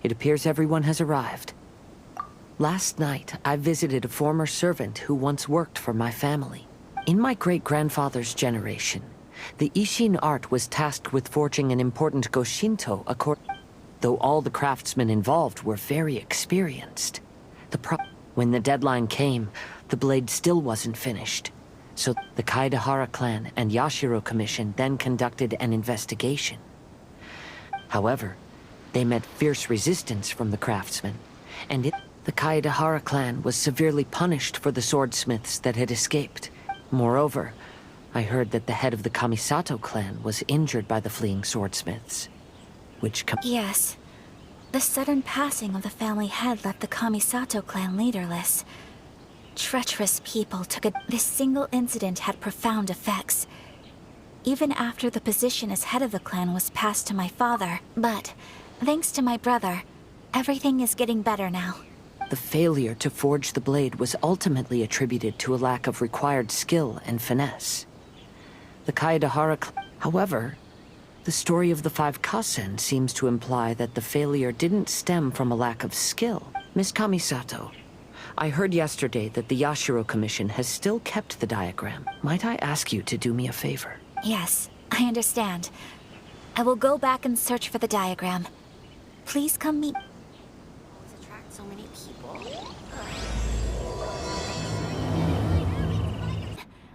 It appears everyone has arrived. Last night, I visited a former servant who once worked for my family. In my great-grandfather's generation, the Ishin art was tasked with forging an important Goshinto though all the craftsmen involved were very experienced. When the deadline came, the blade still wasn't finished. So the Kaedehara clan and Yashiro Commission then conducted an investigation. However, they met fierce resistance from the craftsmen, and the Kaedehara clan was severely punished for the swordsmiths that had escaped. Moreover, I heard that the head of the Kamisato clan was injured by the fleeing swordsmiths, which Yes. The sudden passing of the family head left the Kamisato clan leaderless. Treacherous people took it. This single incident had profound effects. Even after the position as head of the clan was passed to my father. But, thanks to my brother, everything is getting better now. The failure to forge the blade was ultimately attributed to a lack of required skill and finesse. The Kaedehara however, the story of the 5 Kasen seems to imply that the failure didn't stem from a lack of skill. Miss Kamisato, I heard yesterday that the Yashiro Commission has still kept the diagram. Might I ask you to do me a favor? Yes, I understand. I will go back and search for the diagram. Please come meet... attract so many people.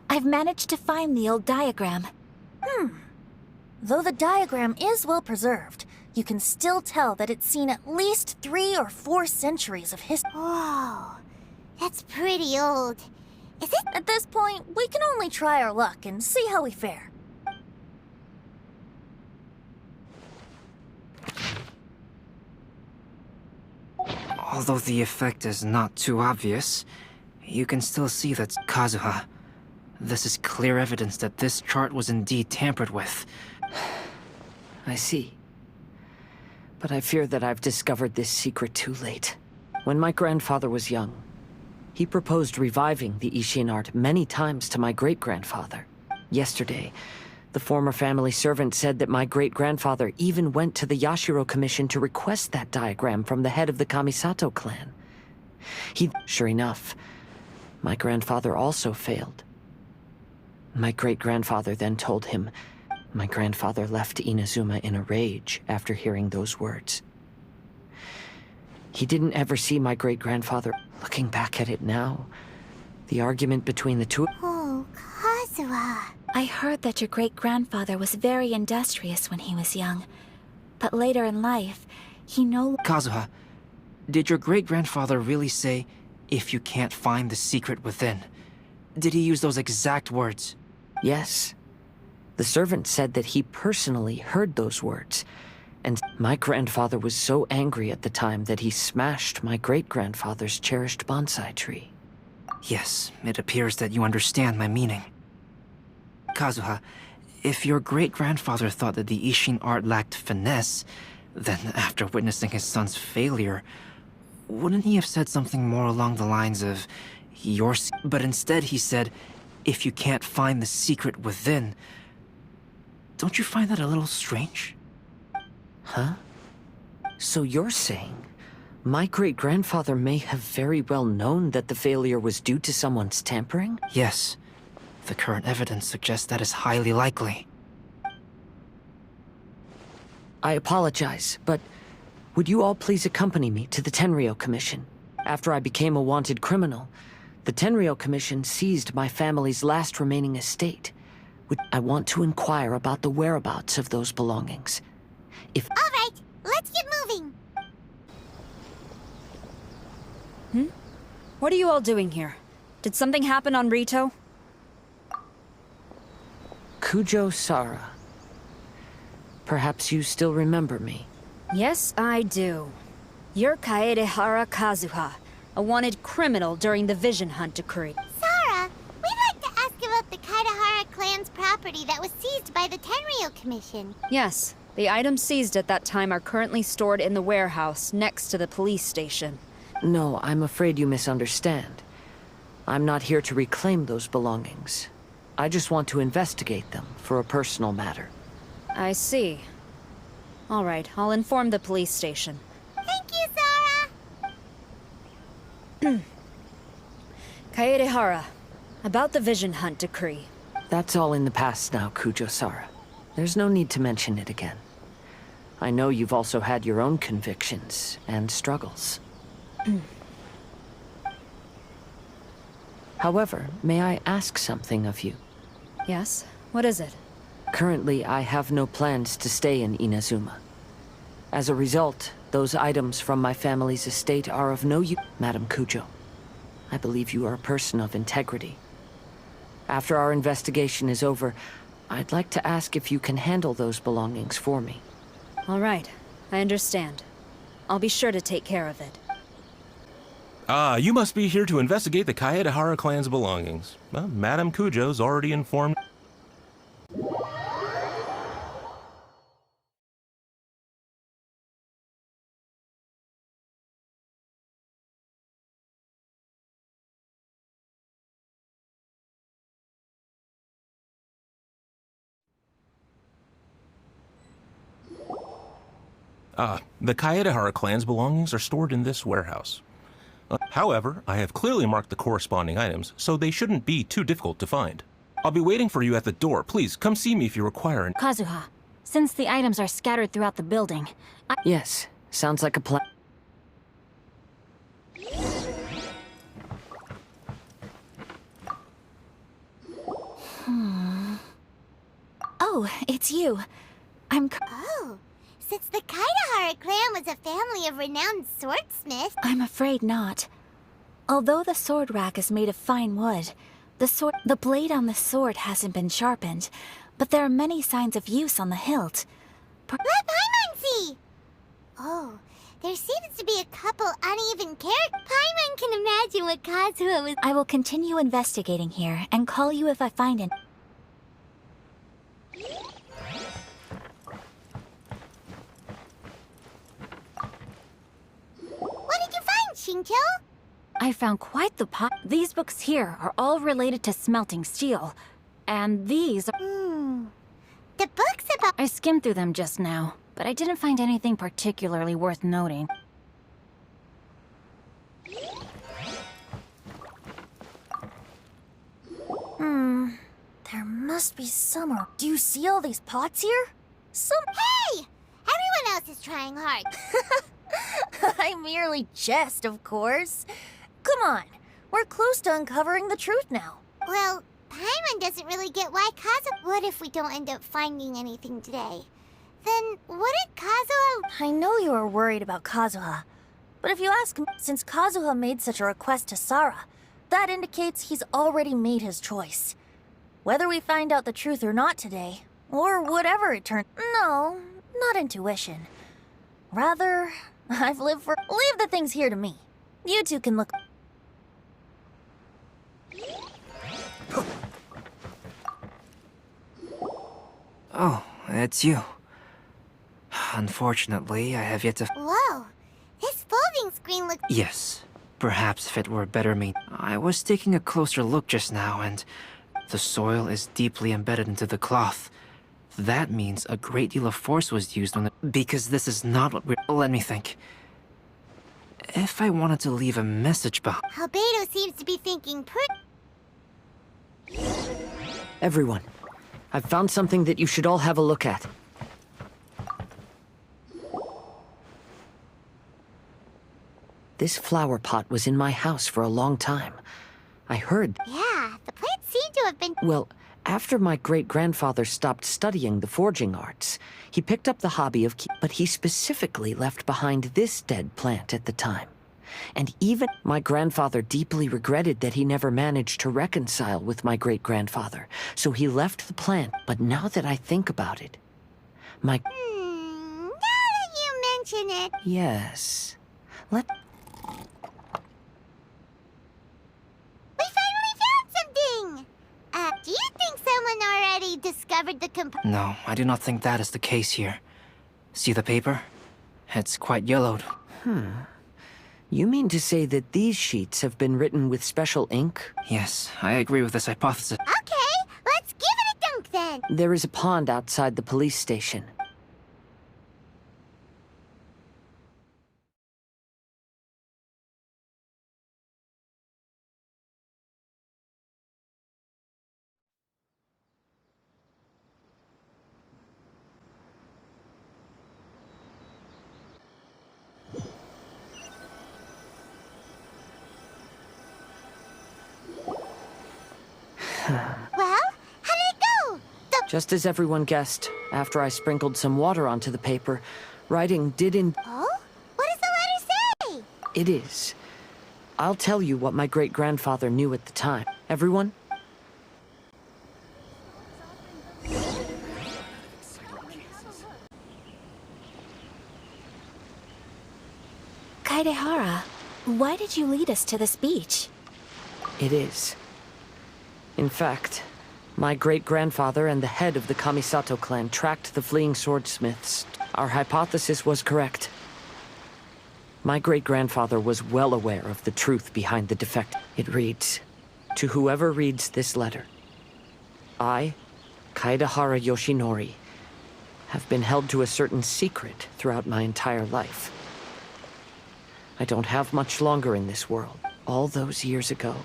I've managed to find the old diagram. Though the diagram is well preserved, you can still tell that it's seen at least 3 or 4 centuries of history. Whoa, that's pretty old. Is it? At this point, we can only try our luck and see how we fare. Although the effect is not too obvious, you can still see that Kazuha. This is clear evidence that this chart was indeed tampered with. I see. But I fear that I've discovered this secret too late. When my grandfather was young, he proposed reviving the Ishin art many times to my great-grandfather. Yesterday, the former family servant said that my great-grandfather even went to the Yashiro Commission to request that diagram from the head of the Kamisato clan. Sure enough, my grandfather also failed. My great-grandfather then told him my grandfather left Inazuma in a rage after hearing those words. He didn't ever see my great-grandfather. Looking back at it now, the argument between the two... Oh, Kazuha. I heard that your great-grandfather was very industrious when he was young. But later in life, he Kazuha, did your great-grandfather really say, "If you can't find the secret within"? Did he use those exact words? Yes. The servant said that he personally heard those words, and my grandfather was so angry at the time that he smashed my great-grandfather's cherished bonsai tree. Yes, it appears that you understand my meaning. Kazuha, if your great-grandfather thought that the Ishin art lacked finesse, then after witnessing his son's failure, wouldn't he have said something more along the lines of, but instead he said, "If you can't find the secret within"? Don't you find that a little strange? Huh? So you're saying my great-grandfather may have very well known that the failure was due to someone's tampering? Yes. The current evidence suggests that is highly likely. I apologize, but would you all please accompany me to the Tenryou Commission? After I became a wanted criminal, the Tenryou Commission seized my family's last remaining estate. I want to inquire about the whereabouts of those belongings. If... All right, let's get moving. What are you all doing here? Did something happen on Rito? Kujo Sara. Perhaps you still remember me. Yes, I do. You're Kaedehara Kazuha, a wanted criminal during the Vision Hunt decree. Sara, we'd like to ask about the Kaedehara clan's property that was seized by the Tenryou Commission. Yes, the items seized at that time are currently stored in the warehouse next to the police station. No, I'm afraid you misunderstand. I'm not here to reclaim those belongings. I just want to investigate them for a personal matter. I see. All right, I'll inform the police station. Thank Kaedehara, about the Vision Hunt decree. That's all in the past now, Kujo-Sara. There's no need to mention it again. I know you've also had your own convictions and struggles. However, may I ask something of you? Yes? What is it? Currently, I have no plans to stay in Inazuma. As a result, those items from my family's estate are of no use. Madam Kujo, I believe you are a person of integrity. After our investigation is over, I'd like to ask if you can handle those belongings for me. All right, I understand. I'll be sure to take care of it. You must be here to investigate the Kaedehara clan's belongings. Well, Madam Kujo's already informed. The Kaedehara clan's belongings are stored in this warehouse. However, I have clearly marked the corresponding items, so they shouldn't be too difficult to find. I'll be waiting for you at the door. Please, come see me if you require an— Kazuha, since the items are scattered throughout the building, Yes, sounds like a plan. Oh, it's you. Oh, since the Kaedehara clan was a family of renowned swordsmiths, I'm afraid not. Although the sword rack is made of fine wood, the blade on the sword hasn't been sharpened, but there are many signs of use on the hilt. let Paimon see! Oh, there seems to be a couple uneven characters. Paimon can imagine what Kazuha was— I will continue investigating here and call you if I find it. What did you find, Shincho? I found quite the pot. These books here are all related to smelting steel. And these are— The book's about— I skimmed through them just now, but I didn't find anything particularly worth noting. There must be somewhere. Do you see all these pots here? Hey! Everyone else is trying hard. I merely jest, of course. Come on, we're close to uncovering the truth now. Well, Paimon doesn't really get why Kazuha— What if we don't end up finding anything today? Then wouldn't Kazuha— I know you are worried about Kazuha, but if you ask me, since Kazuha made such a request to Sara, that indicates he's already made his choice. Whether we find out the truth or not today, or whatever it turns— No, not intuition. Rather, I've lived for— Leave the things here to me. You two can look— Oh, it's you. Unfortunately, I have yet to— Whoa, this folding screen looks— Yes, perhaps if it were better made. I was taking a closer look just now, and the soil is deeply embedded into the cloth. That means a great deal of force was used on it, because this is not what we're— Let me think. If I wanted to leave a message behind— Albedo seems to be thinking Everyone, I've found something that you should all have a look at. This flower pot was in my house for a long time. I heard— Yeah, the plants seem to have been— Well, after my great-grandfather stopped studying the forging arts, he picked up the hobby of but he specifically left behind this dead plant at the time. And even my grandfather deeply regretted that he never managed to reconcile with my great-grandfather, so he left the plant. But now that I think about it, my— now that you mention it— Yes. We finally found something! Do you think someone already discovered the No, I do not think that is the case here. See the paper? It's quite yellowed. You mean to say that these sheets have been written with special ink? Yes, I agree with this hypothesis. Okay, let's give it a dunk then! There is a pond outside the police station. Well, how did it go? Just as everyone guessed, after I sprinkled some water onto the paper, writing did in... Oh? What does the letter say? It is. I'll tell you what my great-grandfather knew at the time. Everyone? Kaedehara, why did you lead us to this beach? It is. In fact, my great-grandfather and the head of the Kamisato clan tracked the fleeing swordsmiths. Our hypothesis was correct. My great-grandfather was well aware of the truth behind the defect. It reads, "To whoever reads this letter, I, Kaedehara Yoshinori, have been held to a certain secret throughout my entire life. I don't have much longer in this world. All those years ago,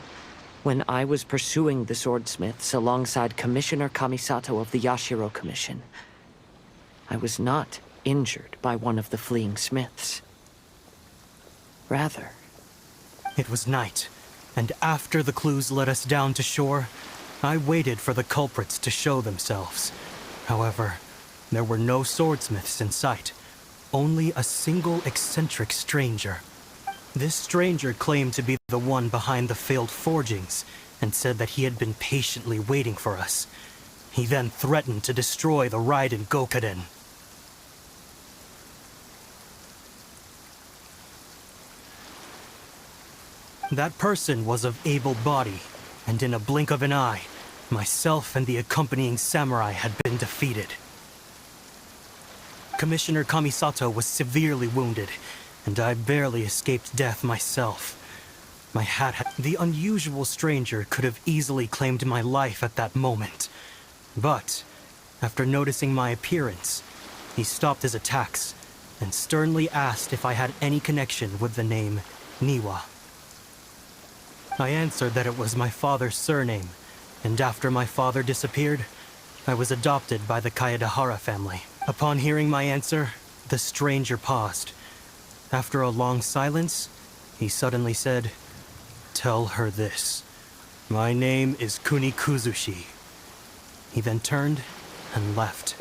when I was pursuing the swordsmiths alongside Commissioner Kamisato of the Yashiro Commission, I was not injured by one of the fleeing smiths. Rather, It was night, and after the clues led us down to shore, I waited for the culprits to show themselves. However, there were no swordsmiths in sight, only a single eccentric stranger. This stranger claimed to be the one behind the failed forgings, and said that he had been patiently waiting for us. He then threatened to destroy the Raiden Gokaden. That person was of able body, and in a blink of an eye, myself and the accompanying samurai had been defeated. Commissioner Kamisato was severely wounded, and I barely escaped death myself. My hat had... The unusual stranger could have easily claimed my life at that moment. But, after noticing my appearance, he stopped his attacks and sternly asked if I had any connection with the name Niwa. I answered that it was my father's surname, and after my father disappeared, I was adopted by the Kaedehara family. Upon hearing my answer, the stranger paused. After a long silence, he suddenly said, "Tell her this. My name is Kuni Kuzushi." He then turned and left.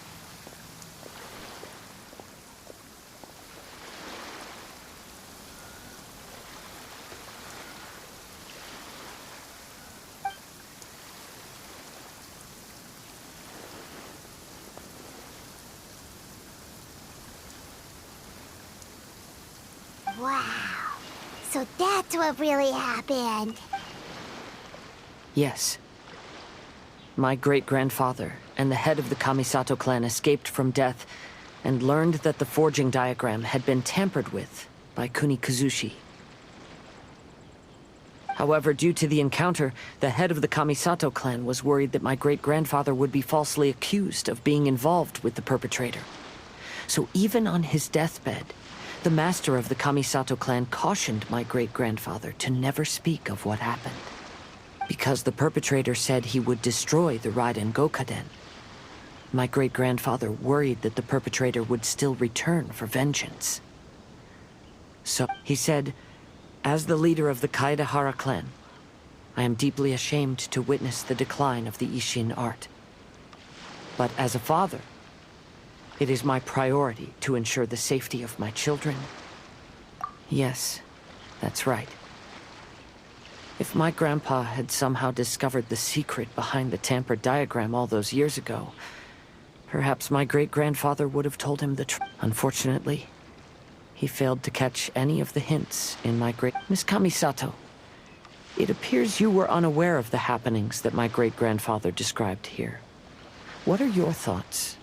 Wow. So that's what really happened. yes. My great-grandfather and the head of the Kamisato clan escaped from death and learned that the forging diagram had been tampered with by Kuni Kuzushi. However, due to the encounter, the head of the Kamisato clan was worried that my great-grandfather would be falsely accused of being involved with the perpetrator. So even on his deathbed, the master of the Kamisato clan cautioned my great-grandfather to never speak of what happened, because the perpetrator said he would destroy the Raiden Gokaden. My great-grandfather worried that the perpetrator would still return for vengeance. So, he said, "As the leader of the Kaedehara clan, I am deeply ashamed to witness the decline of the Ishin art. But as a father, it is my priority to ensure the safety of my children." Yes, that's right. If my grandpa had somehow discovered the secret behind the tampered diagram all those years ago, perhaps my great-grandfather would have told him the truth. Unfortunately, he failed to catch any of the hints in my great... Miss Kamisato, it appears you were unaware of the happenings that my great-grandfather described here. What are your thoughts?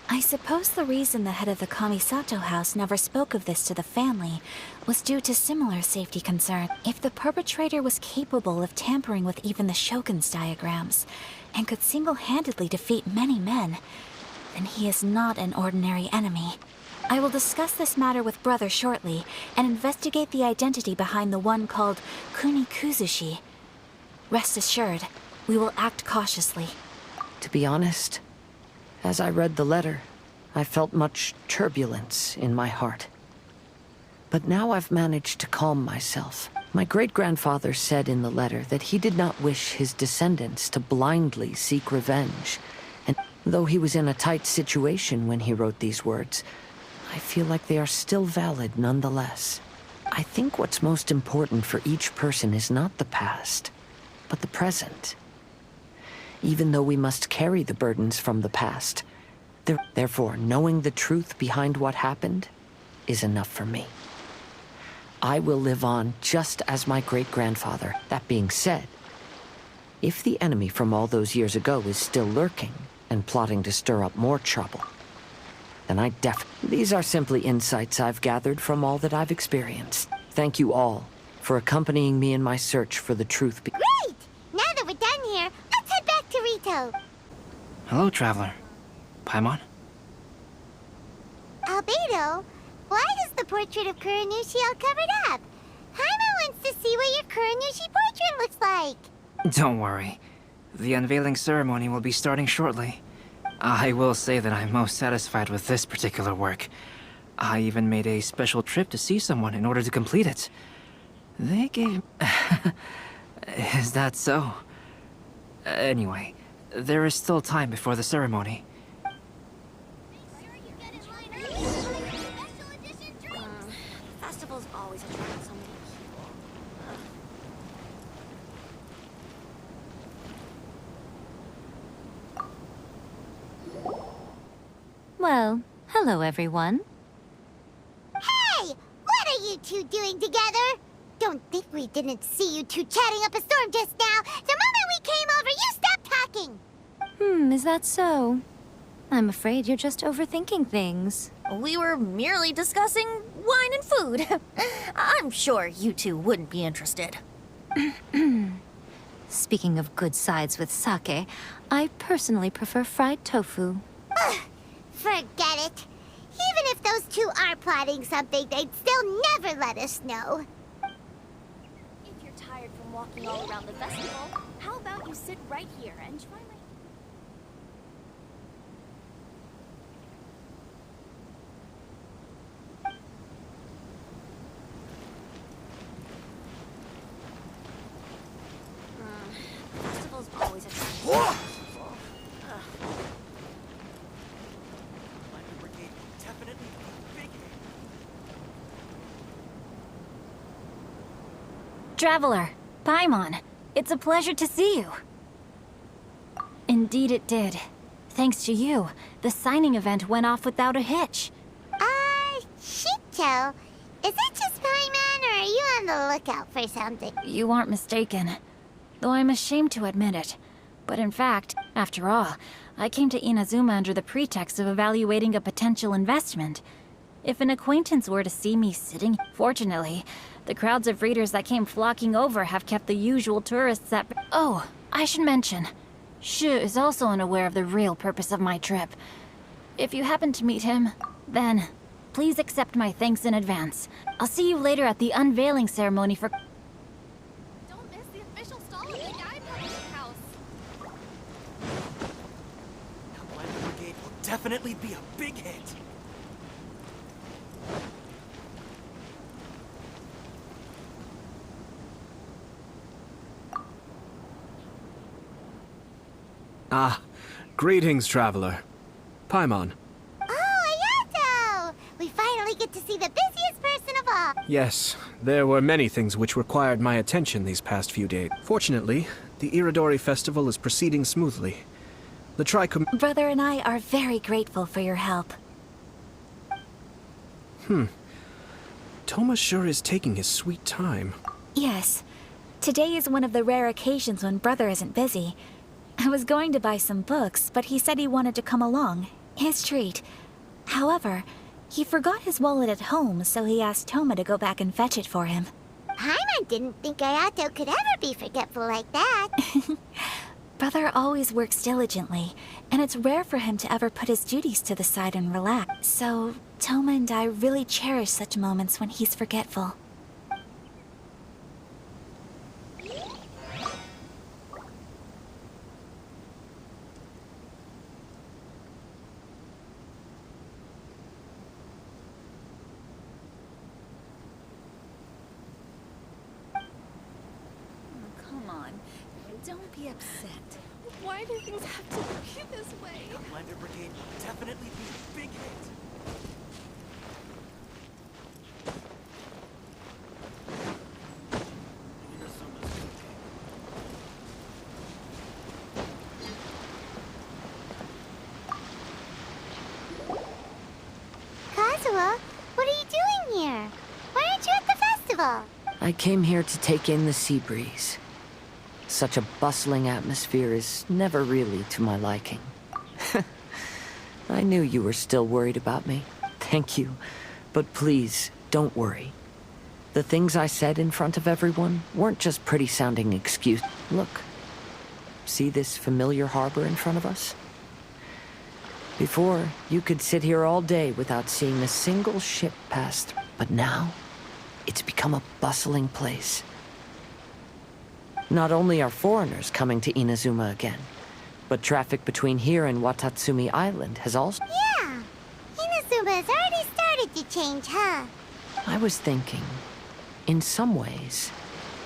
I suppose the reason the head of the Kamisato house never spoke of this to the family was due to similar safety concerns. If the perpetrator was capable of tampering with even the Shogun's diagrams, and could single-handedly defeat many men, then he is not an ordinary enemy. I will discuss this matter with Brother shortly, and investigate the identity behind the one called Kuni Kuzushi. Rest assured, we will act cautiously. To be honest, as I read the letter, I felt much turbulence in my heart. But now I've managed to calm myself. My great-grandfather said in the letter that he did not wish his descendants to blindly seek revenge. And though he was in a tight situation when he wrote these words, I feel like they are still valid nonetheless. I think what's most important for each person is not the past, but the present. Even though we must carry the burdens from the past, therefore, knowing the truth behind what happened is enough for me. I will live on just as my great-grandfather. That being said, if the enemy from all those years ago is still lurking and plotting to stir up more trouble, then These are simply insights I've gathered from all that I've experienced. Thank you all for accompanying me in my search for the truth. Great! Now that we're done here, let's head back to Rito. Hello, traveler. Paimon? Albedo, why is the portrait of Kuranushi all covered up? Paimon wants to see what your Kuranushi portrait looks like. Don't worry. The unveiling ceremony will be starting shortly. I will say that I'm most satisfied with this particular work. I even made a special trip to see someone in order to complete it. They gave... Is that so? Anyway, there is still time before the ceremony. Festivals always attract so many people. Well, hello everyone. Hey! What are you two doing together? Don't think we didn't see you two chatting up a storm just now. The moment we came over, you stopped talking. Is that so? I'm afraid you're just overthinking things. We were merely discussing wine and food. I'm sure you two wouldn't be interested. Speaking of good sides with sake, I personally prefer fried tofu. Forget it. Even if those two are plotting something, they'd still never let us know. If you're tired from walking all around the festival, how about you sit right here and try my... Festivals always attract people. Traveler, Paimon, it's a pleasure to see you. Indeed it did. Thanks to you, the signing event went off without a hitch. Shito, is it just Paimon, or are you on the lookout for something? You aren't mistaken. Though I'm ashamed to admit it. But in fact, after all, I came to Inazuma under the pretext of evaluating a potential investment. If an acquaintance were to see me sitting... Fortunately, the crowds of readers that came flocking over have kept the usual tourists at... Oh, I should mention, Shu is also unaware of the real purpose of my trip. If you happen to meet him, then please accept my thanks in advance. I'll see you later at the unveiling ceremony for... Don't miss the official stall of the Guy Publishing House. Outlander Brigade will definitely be a big hit. Ah, greetings, traveler. Paimon. Oh, Ayato! We finally get to see the busiest person of all. Yes, there were many things which required my attention these past few days. Fortunately, the Iridori festival is proceeding smoothly. The Brother and I are very grateful for your help. Toma sure is taking his sweet time. Yes. Today is one of the rare occasions when Brother isn't busy. I was going to buy some books, but he said he wanted to come along. His treat. However, he forgot his wallet at home, so he asked Toma to go back and fetch it for him. Paimon didn't think Ayato could ever be forgetful like that. Brother always works diligently, and it's rare for him to ever put his duties to the side and relax. So, Toma and I really cherish such moments when he's forgetful. Don't be upset. Why do things have to be this way? The Blender Brigade will definitely be a big hit. Kazuha, what are you doing here? Why aren't you at the festival? I came here to take in the sea breeze. Such a bustling atmosphere is never really to my liking. I knew you were still worried about me. Thank you. But please, don't worry. The things I said in front of everyone weren't just pretty-sounding excuses. Look. See this familiar harbor in front of us? Before, you could sit here all day without seeing a single ship pass through. But now, it's become a bustling place. Not only are foreigners coming to Inazuma again, but traffic between here and Watatsumi Island has also... Yeah, Inazuma's already started to change, huh? I was thinking, in some ways,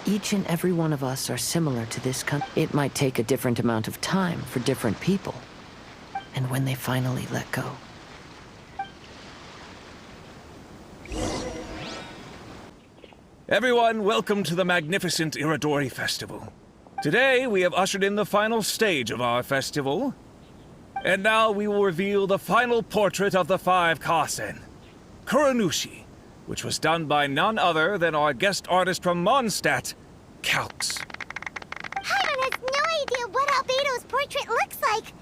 each and every one of us are similar to this country. It might take a different amount of time for different people. And when they finally let go. Everyone, welcome to the magnificent Iridori Festival. Today, we have ushered in the final stage of our festival. And now we will reveal the final portrait of the 5 Kasen, Kuronushi, which was done by none other than our guest artist from Mondstadt, Calx. Paimon has no idea what Albedo's portrait looks like.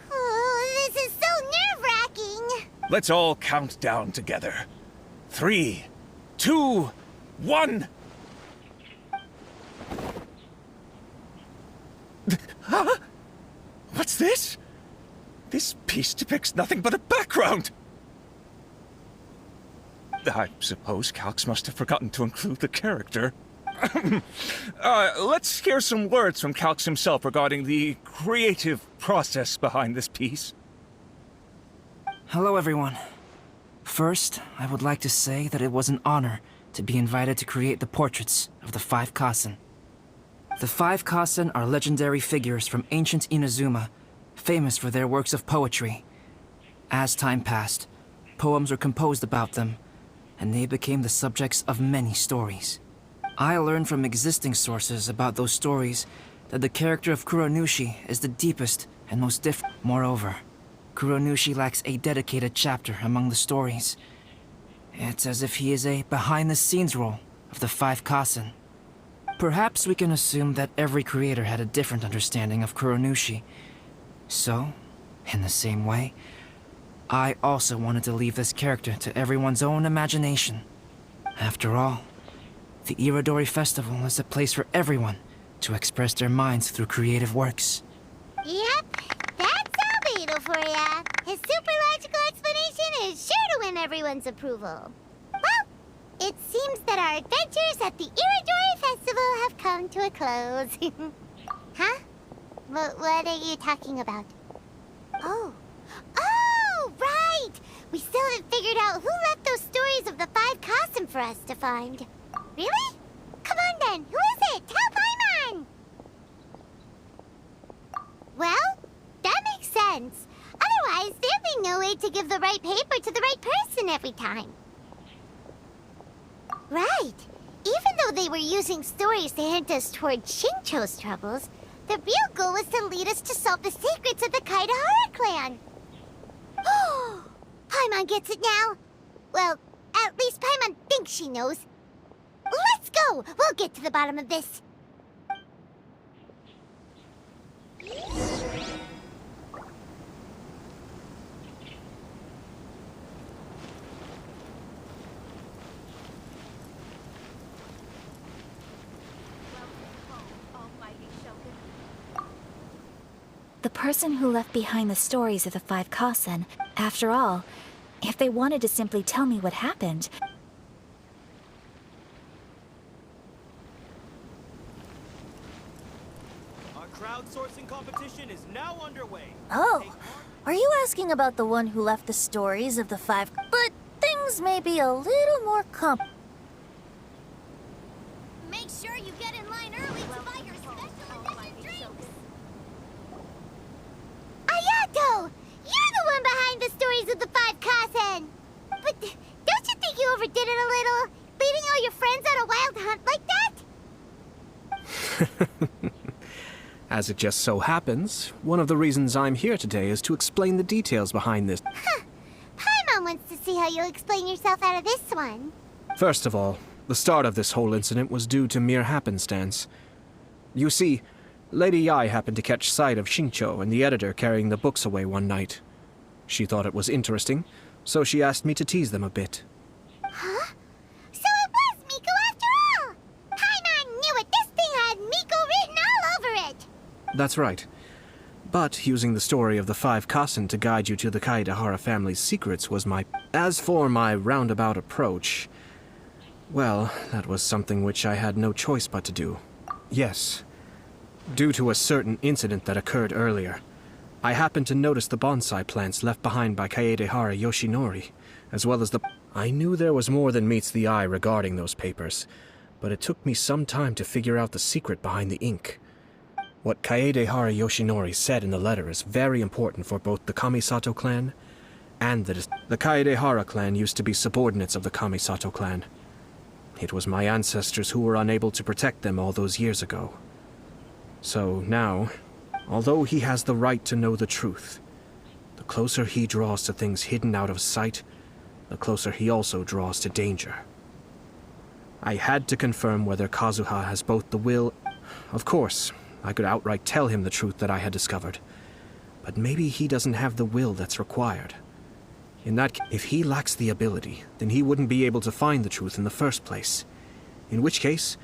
Oh, this is so nerve-wracking. Let's all count down together. 3, 2, 1. Huh? What's this? This piece depicts nothing but a background. I suppose Calx must have forgotten to include the character. Let's hear some words from Calx himself regarding the creative process behind this piece. Hello, everyone. First, I would like to say that it was an honor to be invited to create the portraits of the 5 Kasen. The 5 Kasen are legendary figures from ancient Inazuma, famous for their works of poetry. As time passed, poems were composed about them, and they became the subjects of many stories. I learned from existing sources about those stories that the character of Kuronushi is the deepest and most different. Moreover, Kuronushi lacks a dedicated chapter among the stories. It's as if he is a behind-the-scenes role of the 5 Kasen. Perhaps we can assume that every creator had a different understanding of Kuronushi. So, in the same way, I also wanted to leave this character to everyone's own imagination. After all, the Iridori Festival is a place for everyone to express their minds through creative works. Yep, that's Albedo for ya. His super logical explanation is sure to win everyone's approval. Well, it seems that our adventures at the Iridori Festival have come to a close. Huh? What are you talking about? Oh, right! We still haven't figured out who left those stories of the 5 Kasen for us to find. Really? Come on then, who is it? Tell Paimon! Well, that makes sense. Otherwise, there'd be no way to give the right paper to the right person every time. Right. Even though they were using stories to hint us toward Shincho's troubles, the real goal was to lead us to solve the secrets of the Kaidahara clan. Oh, Paimon gets it now. Well, at least Paimon thinks she knows. Let's go! We'll get to the bottom of this. The person who left behind the stories of the 5 Kasen, after all, if they wanted to simply tell me what happened... Our crowdsourcing competition is now underway. Oh, are you asking about the one who left the stories of the 5? But things may be a little more Make sure you get in line early to buy your special edition drink. eyes of the 5 Kasen! But don't you think you overdid it a little? Leading all your friends on a wild hunt like that? As it just so happens, one of the reasons I'm here today is to explain the details behind this. Huh. Paimon wants to see how you'll explain yourself out of this one. First of all, the start of this whole incident was due to mere happenstance. You see, Lady Yai happened to catch sight of Shincho and the editor carrying the books away one night. She thought it was interesting, so she asked me to tease them a bit. Huh? So it was Miko after all! Paimon knew it! This thing had Miko written all over it! That's right. But using the story of the 5 Kasen to guide you to the Kaedehara family's secrets was my... As for my roundabout approach, well, that was something which I had no choice but to do. Yes. Due to a certain incident that occurred earlier, I happened to notice the bonsai plants left behind by Kaedehara Yoshinori, as well as the... I knew there was more than meets the eye regarding those papers, but it took me some time to figure out the secret behind the ink. What Kaedehara Yoshinori said in the letter is very important for both the Kamisato clan and the Kaedehara clan used to be subordinates of the Kamisato clan. It was my ancestors who were unable to protect them all those years ago. So now, although he has the right to know the truth, the closer he draws to things hidden out of sight, the closer he also draws to danger. I had to confirm whether Kazuha has both the will... Of course, I could outright tell him the truth that I had discovered, but maybe he doesn't have the will that's required. In that case, if he lacks the ability, then he wouldn't be able to find the truth in the first place. In which case,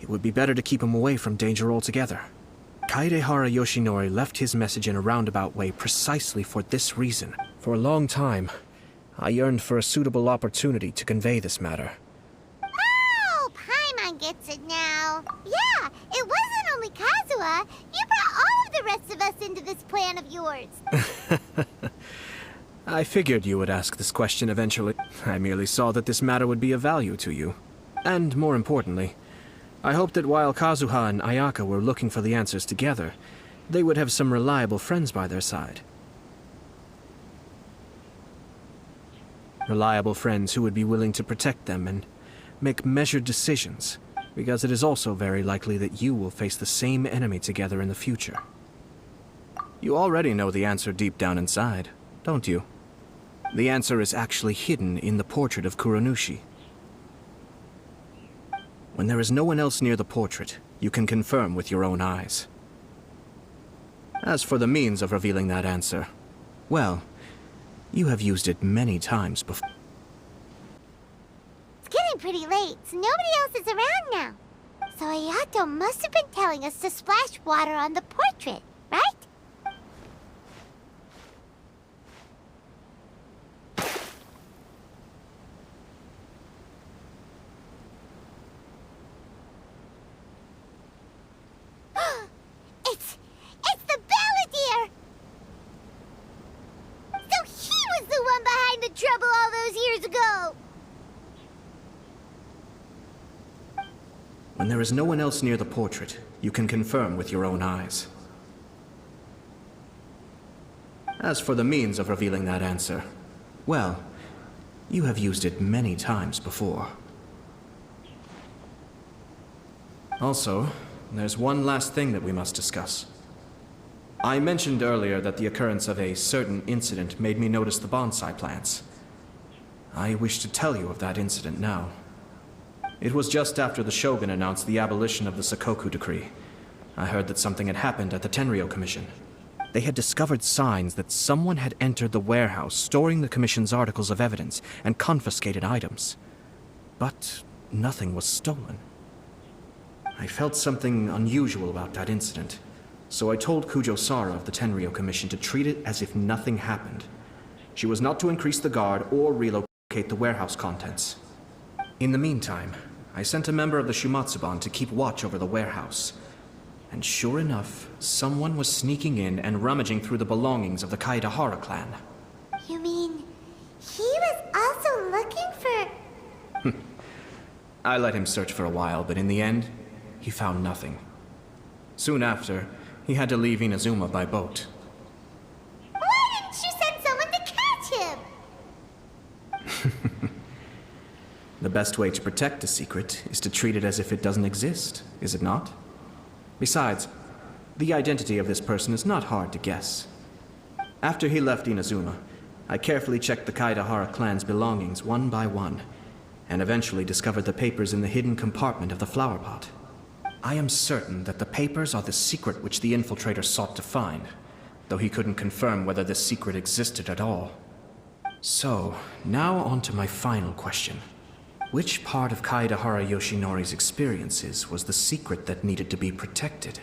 it would be better to keep him away from danger altogether. Kaedehara Yoshinori left his message in a roundabout way precisely for this reason. For a long time, I yearned for a suitable opportunity to convey this matter. Oh, Paimon gets it now. Yeah, it wasn't only Kazuha. You brought all of the rest of us into this plan of yours. I figured you would ask this question eventually. I merely saw that this matter would be of value to you. And more importantly, I hoped that while Kazuha and Ayaka were looking for the answers together, they would have some reliable friends by their side. Reliable friends who would be willing to protect them and make measured decisions, because it is also very likely that you will face the same enemy together in the future. You already know the answer deep down inside, don't you? The answer is actually hidden in the portrait of Kuronushi. When there is no one else near the portrait, you can confirm with your own eyes. As for the means of revealing that answer, well, you have used it many times before. It's getting pretty late, so nobody else is around now. So Ayato must have been telling us to splash water on the portrait, right? It's the Balladeer! So he was the one behind the trouble all those years ago! When there is no one else near the portrait, you can confirm with your own eyes. As for the means of revealing that answer, well, you have used it many times before. Also, there's one last thing that we must discuss. I mentioned earlier that the occurrence of a certain incident made me notice the bonsai plants. I wish to tell you of that incident now. It was just after the Shogun announced the abolition of the Sakoku decree. I heard that something had happened at the Tenryou Commission. They had discovered signs that someone had entered the warehouse storing the Commission's articles of evidence and confiscated items. But nothing was stolen. I felt something unusual about that incident, so I told Kujo Sara of the Tenryou Commission to treat it as if nothing happened. She was not to increase the guard or relocate the warehouse contents. In the meantime, I sent a member of the Shumatsuban to keep watch over the warehouse. And sure enough, someone was sneaking in and rummaging through the belongings of the Kaedehara clan. You mean, he was also looking for... I let him search for a while, but in the end, he found nothing. Soon after, he had to leave Inazuma by boat. Why didn't you send someone to catch him? The best way to protect a secret is to treat it as if it doesn't exist, is it not? Besides, the identity of this person is not hard to guess. After he left Inazuma, I carefully checked the Kaedahara clan's belongings one by one, and eventually discovered the papers in the hidden compartment of the flower pot. I am certain that the papers are the secret which the infiltrator sought to find, though he couldn't confirm whether this secret existed at all. So, now on to my final question. Which part of Kaedahara Yoshinori's experiences was the secret that needed to be protected?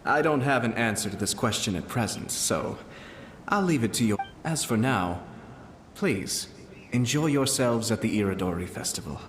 I don't have an answer to this question at present, so I'll leave it to you. As for now, please, enjoy yourselves at the Iridori Festival.